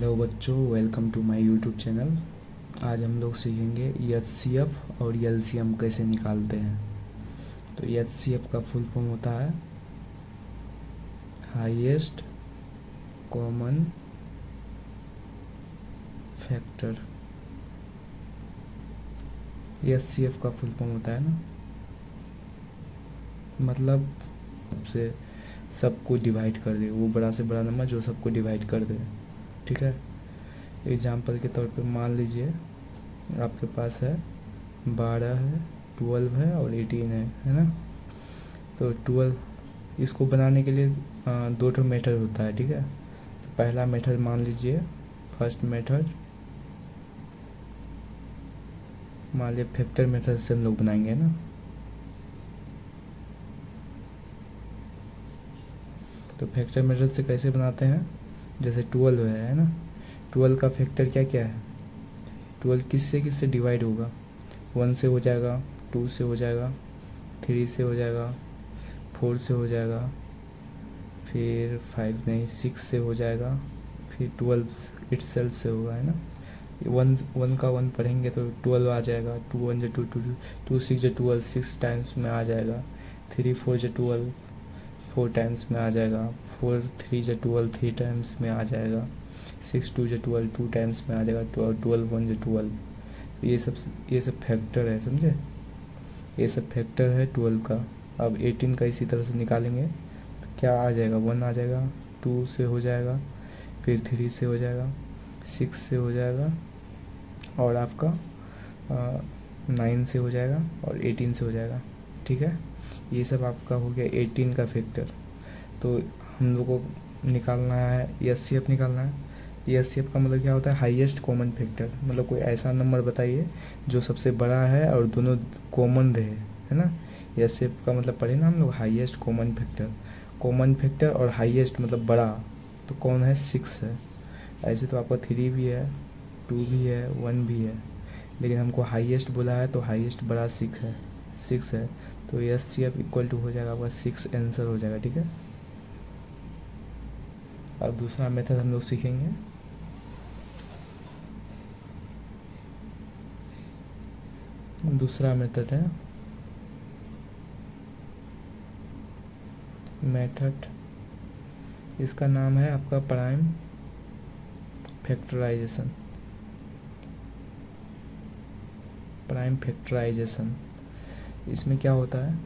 Hello बच्चों, welcome to my YouTube channel. आज हम लोग सीखेंगे एचसीएफ और एलसीएम कैसे निकालते हैं। तो एचसीएफ का फुल फॉर्म होता है हाईएस्ट कॉमन फैक्टर। एचसीएफ का फुल फॉर्म होता है ना, मतलब से सबको डिवाइड कर दे, वो बड़ा से बड़ा नंबर जो सबको डिवाइड कर दे। ठीक है, एग्जाम्पल के तौर पे मान लीजिए आपके पास है 12 है, 12 है और 18 है ना। तो 12 इसको बनाने के लिए दो ठो मेथड होता है। ठीक है, तो पहला मेथड मान लीजिए, फर्स्ट मेथड मान लीजिए फैक्टर मेथड से हम लोग बनाएंगे ना। तो फैक्टर मेथड से कैसे बनाते हैं, जैसे 12 है ना, 12 का फैक्टर क्या क्या है। 12 किससे डिवाइड होगा, 1 से हो जाएगा, 2 से हो जाएगा, 3 से हो जाएगा, 4 से हो जाएगा, फिर 5 नहीं 6 से हो जाएगा, फिर 12 इटसेल्फ से होगा, है ना। वन वन का वन पढ़ेंगे तो 12 आ जाएगा, 2 1 जो 2 2 2 6 जो 12 6 टाइम्स में आ जाएगा, 3 4 जो 12 4 टाइम्स में आ जाएगा, 4 3 जो 12 3 टाइम्स में आ जाएगा, 6 2 जो 12 2 टाइम्स में आ जाएगा, 12 1 जो 12। ये सब फैक्टर है, समझे। ये सब फैक्टर है 12 का। अब 18 का इसी तरह से निकालेंगे तो क्या आ जाएगा, 1 आ जाएगा, 2 से हो जाएगा, फिर 3 से हो जाएगा, 6 से हो जाएगा और आपका 9 से हो जाएगा और 18 से हो जाएगा। ठीक है, ये सब आपका हो गया 18 का फैक्टर। तो हम लोग को निकालना है एचसीएफ निकालना है। एचसीएफ का मतलब क्या होता है, हाईएस्ट कॉमन फैक्टर। मतलब कोई ऐसा नंबर बताइए जो सबसे बड़ा है और दोनों कॉमन रहे, है ना। एचसीएफ का मतलब पढ़े ना हम लोग, highest common factor. Common factor और हाईएस्ट मतलब बड़ा, तो कौन है, 6 है। ऐसे तो आपका 3 भी है, 2 भी है, 1 भी है, लेकिन हमको हाईएस्ट बोला है तो हाईएस्ट बड़ा 6 है। तो एचसीएफ इक्वल टू हो जाएगा आपका 6 आंसर हो जाएगा। ठीक है, अब दूसरा मेथड हम लोग सीखेंगे। दूसरा मेथड है मेथड, इसका नाम है आपका प्राइम फैक्टराइजेशन। प्राइम फैक्टराइजेशन इसमें क्या होता है,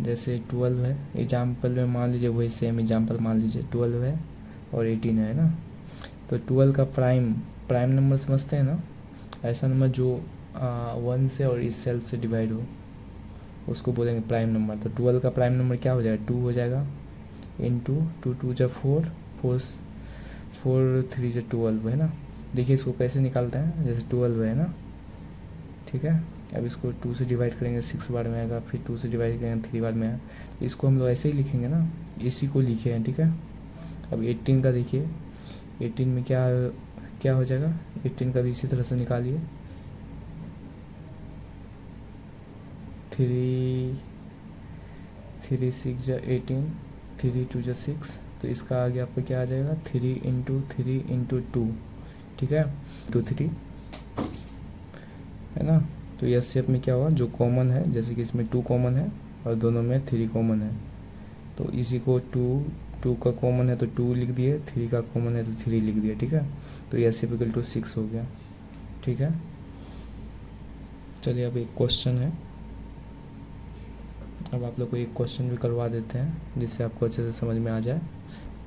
जैसे 12 है, एग्जाम्पल में मान लीजिए वही सेम एग्जाम्पल मान लीजिए 12 है और 18 है ना। तो 12 का प्राइम प्राइम नंबर समझते हैं ना, ऐसा नंबर जो 1 से और इस सेल्फ से डिवाइड हो उसको बोलेंगे प्राइम नंबर। तो 12 का प्राइम नंबर क्या हो जाएगा, 2 हो जाएगा, इंटू 2 2 जो 4 4 4 3 जो 12 है ना। देखिए इसको कैसे निकालते हैं, जैसे 12 है ना, ठीक है। अब इसको 2 से डिवाइड करेंगे 6 बार में आएगा, फिर 2 से डिवाइड करेंगे 3 बार में आएगा। इसको हम लोग ऐसे ही लिखेंगे ना, इसी को लिखे हैं। ठीक है, अब 18 का देखिए, 18 में क्या क्या हो जाएगा, 18 का भी इसी तरह से निकालिए। 3 6 जो 18, 3 2 जो 6, तो इसका आगे आपका क्या आ जाएगा, 3 इंटू 2। ठीक है, 3 है ना। तो यस शेप में क्या हुआ, जो कॉमन है, जैसे कि इसमें 2 कॉमन है और दोनों में 3 कॉमन है, तो इसी को 2 का कॉमन है तो 2 लिख दिए, 3 का कॉमन है तो 3 लिख दिए। ठीक है, तो यस शेप इक्वल टू 6 हो गया। ठीक है, चलिए अब एक क्वेश्चन है, अब आप लोग को एक क्वेश्चन भी करवा देते हैं जिससे आपको अच्छे से समझ में आ जाए।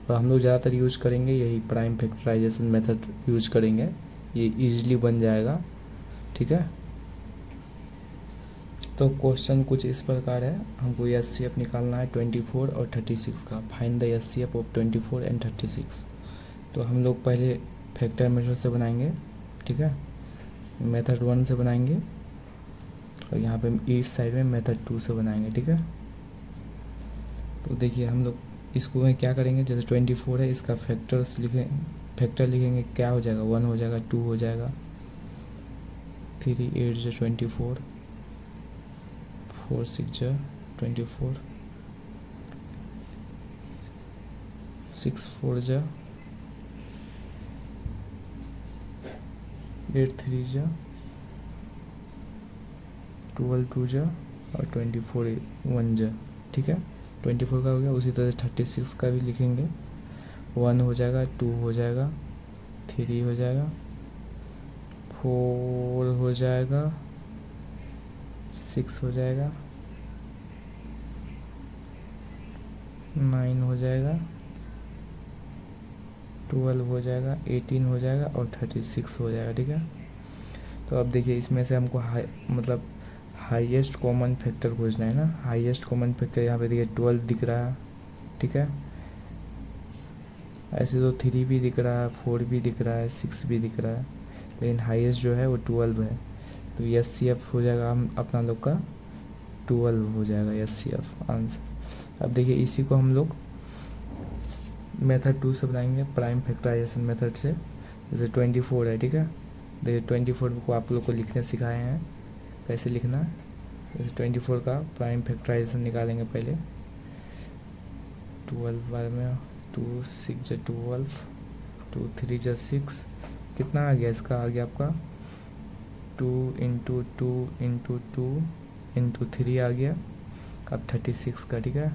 और हम लोग ज़्यादातर यूज करेंगे यही प्राइम फैक्टराइजेशन मेथड यूज करेंगे, ये इजीली बन जाएगा। ठीक है, तो क्वेश्चन कुछ इस प्रकार है, हमको एचसीएफ निकालना है 24 और 36 का। Find the HCF of 24 and 36। तो हम लोग पहले फैक्टर मेथड से बनाएंगे। ठीक है, मेथड 1 से बनाएंगे और यहाँ पे इस साइड में मेथड 2 से बनाएंगे। ठीक है, तो देखिए हम लोग इसको में क्या करेंगे, जैसे 24 है इसका फैक्टर्स फैक्टर लिखेंगे, क्या हो जाएगा, 1 हो जाएगा, 2 हो जाएगा, 3 8 जो 24, 4 6 जो 24, 6 4 जो 8 3 जा 12 2 जा और 24 1 जा। ठीक है, 24 का हो गया। उसी तरह 36 का भी लिखेंगे। 1 हो जाएगा, 2 हो जाएगा, 3 हो जाएगा, 4 हो जाएगा, 6 हो जाएगा, 9 हो जाएगा, 12 हो जाएगा, 18 हो जाएगा और 36 हो जाएगा। ठीक है, तो अब देखिए इसमें से हमको मतलब हाईएस्ट कॉमन फैक्टर खोजना है ना। हाईएस्ट कॉमन फैक्टर यहाँ पे देखिए 12 दिख रहा है। ठीक है, ऐसे तो 3 भी दिख रहा है, 4 भी दिख रहा है, 6 भी दिख रहा है, लेकिन हाईएस्ट जो है वो 12 है। तो SCF हो जाएगा हम अपना लोग का 12 हो जाएगा SCF आंसर। अब देखिए इसी को हम लोग मेथड 2 से बनाएंगे, प्राइम फैक्टराइजेशन मेथड से। जैसे 24 है। ठीक है, देखिए 24 को आप लोग को लिखने सिखाए हैं कैसे लिखना है। जैसे 24 का प्राइम फैक्टराइजेशन निकालेंगे पहले। 12 बार में 2 6 जा 12, 2 3 जा 6, कितना आ गया इसका? आ गया आपका 2 इंटू 2 इंटू 2 इंटू 3 आ गया। अब 36 का। ठीक है,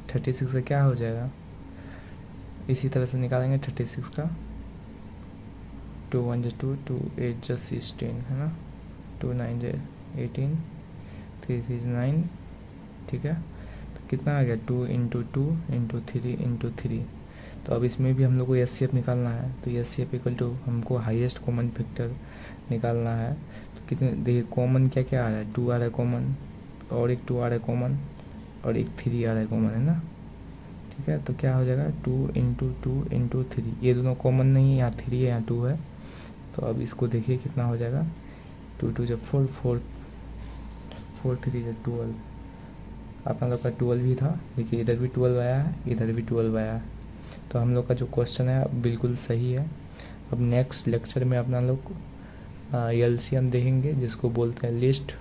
36 का क्या हो जाएगा? इसी तरह से निकालेंगे 36 का। 2 1 जा 2, 2 8 जा 16 है ना, 2 9 जा 18, 3 3 जा 9। ठीक है, तो कितना आ गया? 2 इंटू 2 इंटू 3 इंटू 3। तो अब इसमें भी हम लोग को SCF निकालना है। तो SCF इक्वल टू हमको हाईएस्ट कॉमन फैक्टर निकालना है। तो कितने देखिए कॉमन क्या क्या आ रहा है? 2 आ रहा है कॉमन, और एक 2 आ रहा है कॉमन, और एक 3 आ रहा है कॉमन, है ना। ठीक है, तो क्या हो जाएगा? 2 इंटू 2 इंटू 3, ये दोनों कॉमन नहीं है, यहाँ 3 है यहाँ 2 है। तो अब इसको देखिए कितना हो जाएगा? 2 2 जब 4 4 4 3 जब 12, अपना लोग का 12 भी था। देखिए इधर भी 12 आया है, इधर भी 12 आया है। तो हम लोग का जो क्वेश्चन है बिल्कुल सही है। अब नेक्स्ट लेक्चर में अपना लोग LCM देखेंगे, जिसको बोलते हैं लिस्ट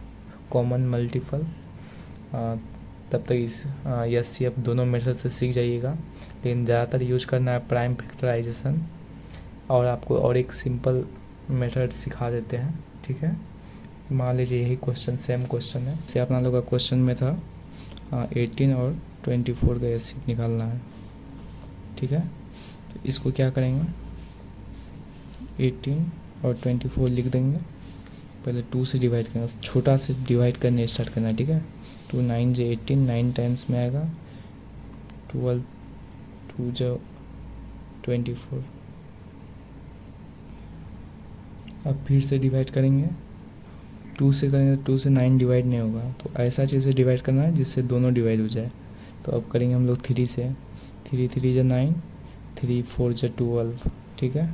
कॉमन मल्टीपल। तब तक इस SCF दोनों मेथड से सीख जाइएगा, लेकिन ज़्यादातर यूज करना है प्राइम फैक्टराइजेशन। और आपको और एक सिंपल मेथड सिखा देते हैं। ठीक है, मान लीजिए यही क्वेश्चन सेम क्वेश्चन है, से अपना लोग का क्वेश्चन में था 18 और 24 का SCF निकालना है। ठीक है, तो इसको क्या करेंगे? 18 और 24 लिख देंगे। पहले 2 से डिवाइड करना, छोटा से डिवाइड करने स्टार्ट करना है। ठीक है, 2 9 जा 18, 9 टाइम्स में आएगा 12, 2 जा 24। अब फिर से डिवाइड करेंगे, 2 से करेंगे तो 2 से 9 डिवाइड नहीं होगा, तो ऐसा चीज़ से डिवाइड करना है जिससे दोनों डिवाइड हो जाए। तो अब करेंगे हम लोग 3 से, 3 3 जा 9, 3 4 जा 12। ठीक है,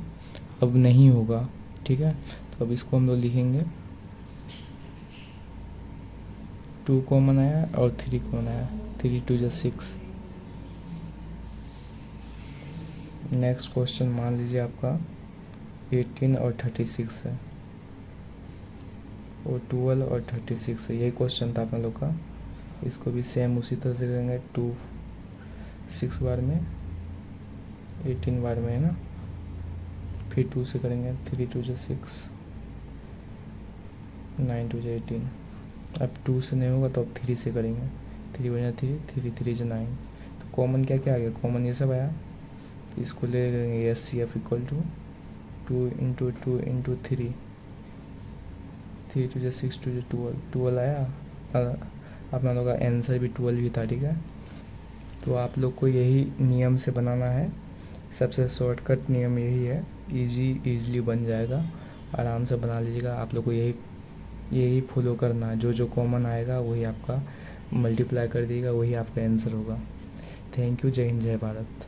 अब नहीं होगा। ठीक है, तो अब इसको हम लोग लिखेंगे 2 कॉमन आया और 3 कॉमन आया, 3 2 जा 6। नेक्स्ट क्वेश्चन मान लीजिए आपका 18 और 36 है, और 12 और 36 है। यही क्वेश्चन था अपना लोग का। इसको भी सेम उसी तरह से करेंगे, 2 6 बार में, 18 बार में, है ना। फिर 2 से करेंगे, 3 2 जा 6, 9 2 जा 18। अब 2 से नहीं होगा तो अब 3 से करेंगे, 3 बजा 3, 3 3 जा 9। तो कॉमन क्या क्या आ गया? कॉमन ये सब आया। तो इसको ले लेंगे SCF equal to 2 into 2 into 3, 3 2 जा 6, 2 जा 12, 12 आया। अपना लोग का आंसर भी 12 ही था। ठीक है, तो आप लोग को यही नियम से बनाना है। सबसे शॉर्टकट नियम यही है, ईज़िली बन जाएगा, आराम से बना लीजिएगा। आप लोग को यही फॉलो करना है। जो जो कॉमन आएगा वही आपका मल्टीप्लाई कर देगा, वही आपका आंसर होगा। Thank you. जय हिंद, जय भारत।